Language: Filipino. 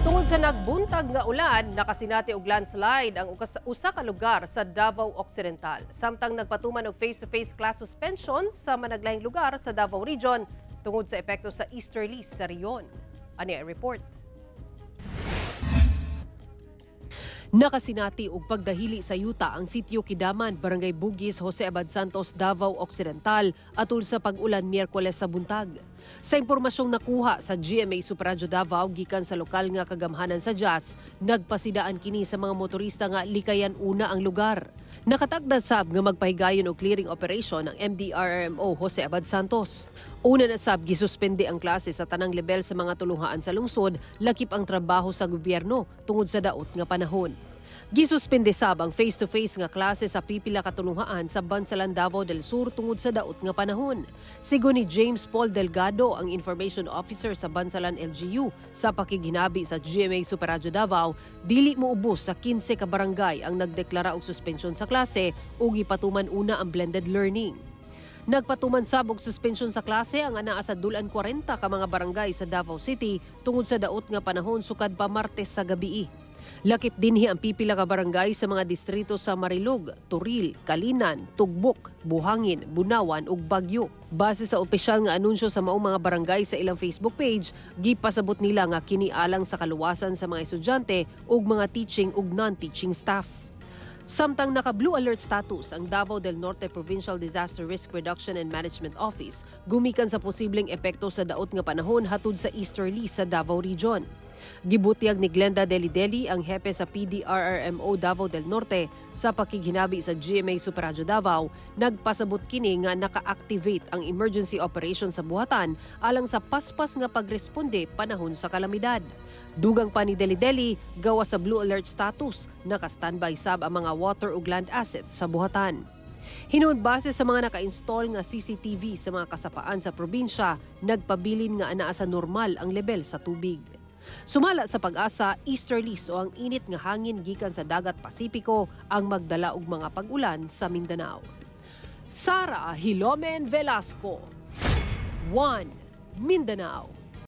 Tungod sa nagbuntag nga ulan, nakasinati og landslide ang usa ka lugar sa Davao Occidental. Samtang nagpatuman og face-to-face class suspension sa managlahing lugar sa Davao Region tungod sa epekto sa easterlies sa riyon. Ani ang report. Nakasinati og pagdahili sa yuta ang sitio Kidaman, Barangay Bugis, Jose Abad Santos, Davao Occidental atol sa pag-ulan Miyerkules sa buntag. Sa impormasyong nakuha sa GMA Super Davao gikan sa lokal nga kagamhanan sa Jas, nagpasidaan kini sa mga motorista nga likayan una ang lugar. Nakatagda sab nga magpahigayon og clearing operation ang MDRRMO Jose Abad Santos. Una na sab gisuspende ang klase sa tanang level sa mga tulunghaan sa lungsod, lakip ang trabaho sa gobyerno tungod sa daot nga panahon. Gisuspende sab ang face-to-face nga klase sa pipila ka tulunghaan sa Bansalan, Davao del Sur tungod sa daot nga panahon. Sigon ni James Paul Delgado, ang Information Officer sa Bansalan LGU, sa pakiginabi sa GMA Super Davao, dili moubos sa 15 ka barangay ang nagdeklara og suspensyon sa klase ug gipatuman una ang blended learning. Nagpatuman sab og suspensyon sa klase ang anaa sa dulan 40 ka mga barangay sa Davao City tungod sa daot nga panahon sukad pa Martes sa gabii. Lakip dinhi ang pipila ka barangay sa mga distrito sa Marilog, Turil, Kalinan, Tugbok, Buhangin, Bunawan ug Bagyo. Base sa opisyal nga anunsyo sa maong mga barangay sa ilang Facebook page, gipasabot nila nga kini alang sa kaluwasan sa mga estudyante ug mga teaching ug non-teaching staff. Samtang naka-blue alert status ang Davao del Norte Provincial Disaster Risk Reduction and Management Office gumikan sa posibleng epekto sa daot nga panahon hatod sa easterlies sa Davao Region. Gibutyag ni Glenda Deli ang hepe sa PDRRMO Davao del Norte sa pakiginabi sa GMA Super Davao, nagpasabot kini nga naka-activate ang emergency operation sa buhatan alang sa paspas nga pagresponde panahon sa kalamidad. Dugang pa ni Deli, gawa sa blue alert status, naka-standby sab ang mga water ug land assets sa buhatan. Hinuon base sa mga naka-install nga CCTV sa mga kasapaan sa probinsya, nagpabilin nga anaa sa normal ang level sa tubig. Sumala sa pag-asa, easterlies o ang init nga hangin gikan sa dagat Pasipiko ang magdala og mga pag-ulan sa Mindanao. Sara Hilomen Velasco, 1 Mindanao.